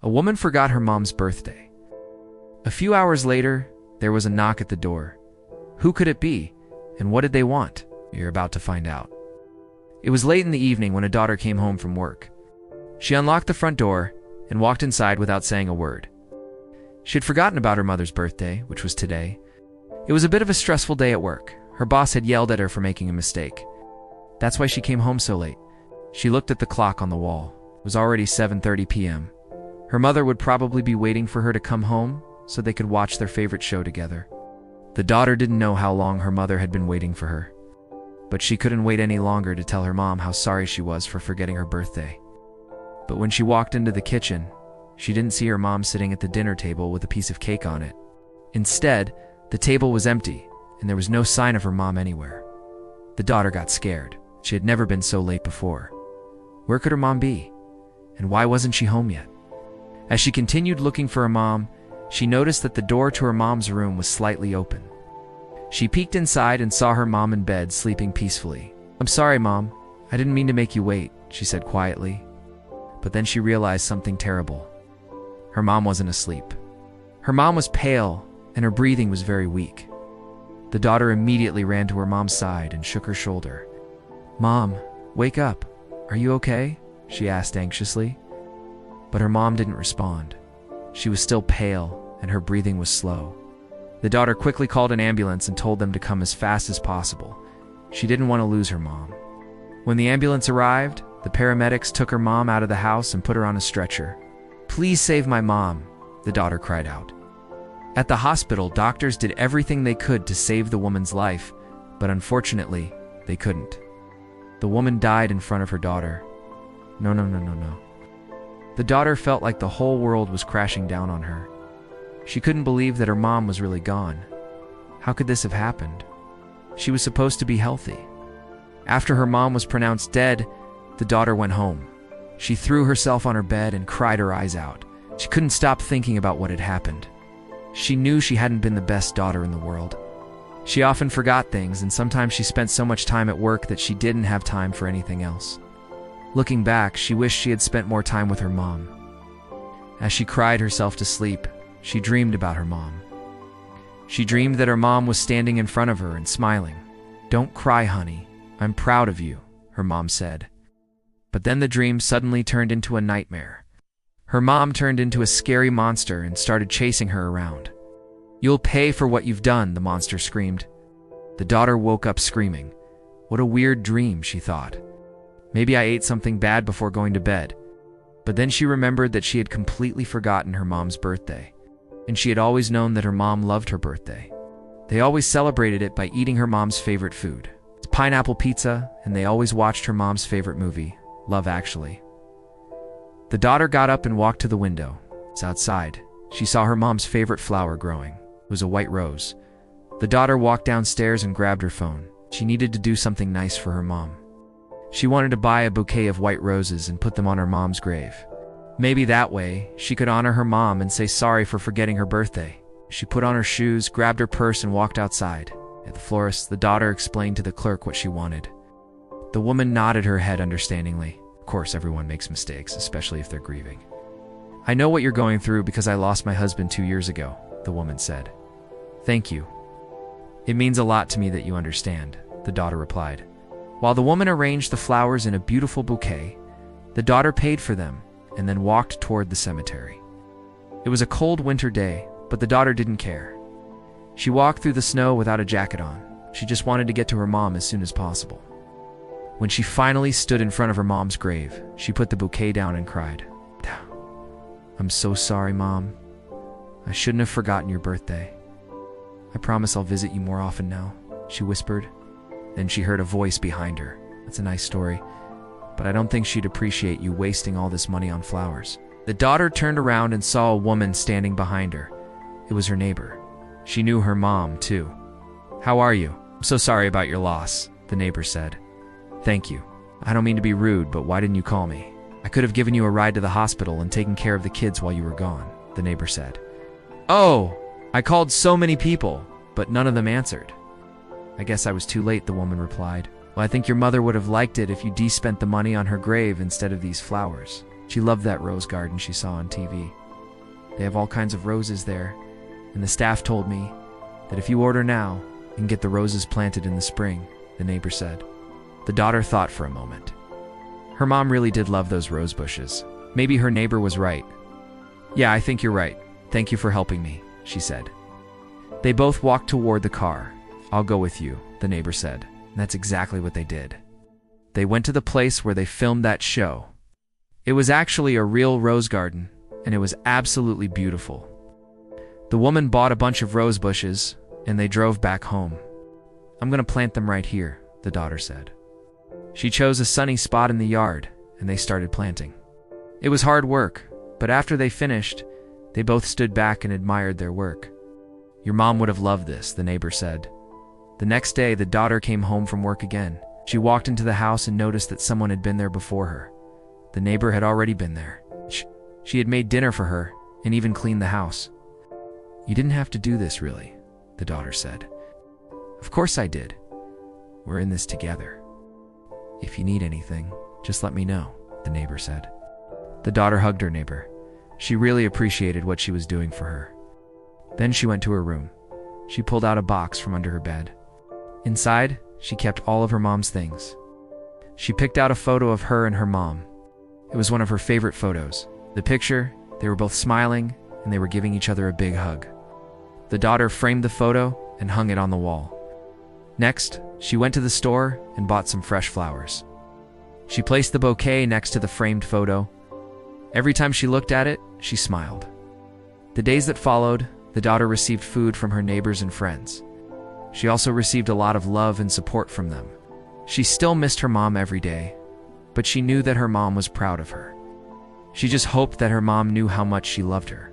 A woman forgot her mom's birthday. A few hours later, there was a knock at the door. Who could it be, and what did they want? You're about to find out. It was late in the evening when a daughter came home from work. She unlocked the front door and walked inside without saying a word. She had forgotten about her mother's birthday, which was today. It was a bit of a stressful day at work. Her boss had yelled at her for making a mistake. That's why she came home so late. She looked at the clock on the wall. It was already 7:30 p.m. Her mother would probably be waiting for her to come home so they could watch their favorite show together. The daughter didn't know how long her mother had been waiting for her, but she couldn't wait any longer to tell her mom how sorry she was for forgetting her birthday. But when she walked into the kitchen, she didn't see her mom sitting at the dinner table with a piece of cake on it. Instead, the table was empty, and there was no sign of her mom anywhere. The daughter got scared. She had never been so late before. Where could her mom be? And why wasn't she home yet? As she continued looking for her mom, she noticed that the door to her mom's room was slightly open. She peeked inside and saw her mom in bed, sleeping peacefully. "I'm sorry, Mom. I didn't mean to make you wait," she said quietly. But then she realized something terrible. Her mom wasn't asleep. Her mom was pale, and her breathing was very weak. The daughter immediately ran to her mom's side and shook her shoulder. "Mom, wake up. Are you okay?" she asked anxiously. But her mom didn't respond. She was still pale, and her breathing was slow. The daughter quickly called an ambulance and told them to come as fast as possible. She didn't want to lose her mom. When the ambulance arrived, the paramedics took her mom out of the house and put her on a stretcher. "Please save my mom," the daughter cried out. At the hospital, doctors did everything they could to save the woman's life, but unfortunately, they couldn't. The woman died in front of her daughter. No. The daughter felt like the whole world was crashing down on her. She couldn't believe that her mom was really gone. How could this have happened? She was supposed to be healthy. After her mom was pronounced dead, the daughter went home. She threw herself on her bed and cried her eyes out. She couldn't stop thinking about what had happened. She knew she hadn't been the best daughter in the world. She often forgot things, and sometimes she spent so much time at work that she didn't have time for anything else. Looking back, she wished she had spent more time with her mom. As she cried herself to sleep, she dreamed about her mom. She dreamed that her mom was standing in front of her and smiling. "Don't cry, honey. I'm proud of you," her mom said. But then the dream suddenly turned into a nightmare. Her mom turned into a scary monster and started chasing her around. "You'll pay for what you've done," the monster screamed. The daughter woke up screaming. What a weird dream, she thought. Maybe I ate something bad before going to bed. But then she remembered that she had completely forgotten her mom's birthday. And she had always known that her mom loved her birthday. They always celebrated it by eating her mom's favorite food. It's pineapple pizza, and they always watched her mom's favorite movie, Love Actually. The daughter got up and walked to the window. It's outside. She saw her mom's favorite flower growing. It was a white rose. The daughter walked downstairs and grabbed her phone. She needed to do something nice for her mom. She wanted to buy a bouquet of white roses and put them on her mom's grave. Maybe that way, she could honor her mom and say sorry for forgetting her birthday. She put on her shoes, grabbed her purse, and walked outside. At the florist, the daughter explained to the clerk what she wanted. The woman nodded her head understandingly. Of course, everyone makes mistakes, especially if they're grieving. "I know what you're going through because I lost my husband 2 years ago," the woman said. "Thank you. It means a lot to me that you understand," the daughter replied. While the woman arranged the flowers in a beautiful bouquet, the daughter paid for them and then walked toward the cemetery. It was a cold winter day, but the daughter didn't care. She walked through the snow without a jacket on. She just wanted to get to her mom as soon as possible. When she finally stood in front of her mom's grave, she put the bouquet down and cried. "I'm so sorry, Mom. I shouldn't have forgotten your birthday. I promise I'll visit you more often now," she whispered. Then she heard a voice behind her. "That's a nice story, but I don't think she'd appreciate you wasting all this money on flowers." The daughter turned around and saw a woman standing behind her. It was her neighbor. She knew her mom, too. "How are you? I'm so sorry about your loss," the neighbor said. "Thank you. I don't mean to be rude, but why didn't you call me? I could have given you a ride to the hospital and taken care of the kids while you were gone," the neighbor said. "Oh, I called so many people, but none of them answered." "I guess I was too late," the woman replied. "Well, I think your mother would have liked it if you spent the money on her grave instead of these flowers." She loved that rose garden she saw on TV. They have all kinds of roses there, and the staff told me that if you order now, you can get the roses planted in the spring, the neighbor said. The daughter thought for a moment. Her mom really did love those rose bushes. Maybe her neighbor was right. Yeah, I think you're right. Thank you for helping me, she said. They both walked toward the car. I'll go with you, the neighbor said. And that's exactly what they did. They went to the place where they filmed that show. It was actually a real rose garden, and it was absolutely beautiful. The woman bought a bunch of rose bushes, and they drove back home. I'm going to plant them right here, the daughter said. She chose a sunny spot in the yard, and they started planting. It was hard work, but after they finished, they both stood back and admired their work. Your mom would have loved this, the neighbor said. The next day, the daughter came home from work again. She walked into the house and noticed that someone had been there before her. The neighbor had already been there. She had made dinner for her and even cleaned the house. You didn't have to do this, really, the daughter said. Of course I did. We're in this together. If you need anything, just let me know, the neighbor said. The daughter hugged her neighbor. She really appreciated what she was doing for her. Then she went to her room. She pulled out a box from under her bed. Inside, she kept all of her mom's things. She picked out a photo of her and her mom. It was one of her favorite photos. The picture, they were both smiling and they were giving each other a big hug. The daughter framed the photo and hung it on the wall. Next, she went to the store and bought some fresh flowers. She placed the bouquet next to the framed photo. Every time she looked at it, she smiled. The days that followed, the daughter received food from her neighbors and friends. She also received a lot of love and support from them. She still missed her mom every day, but she knew that her mom was proud of her. She just hoped that her mom knew how much she loved her.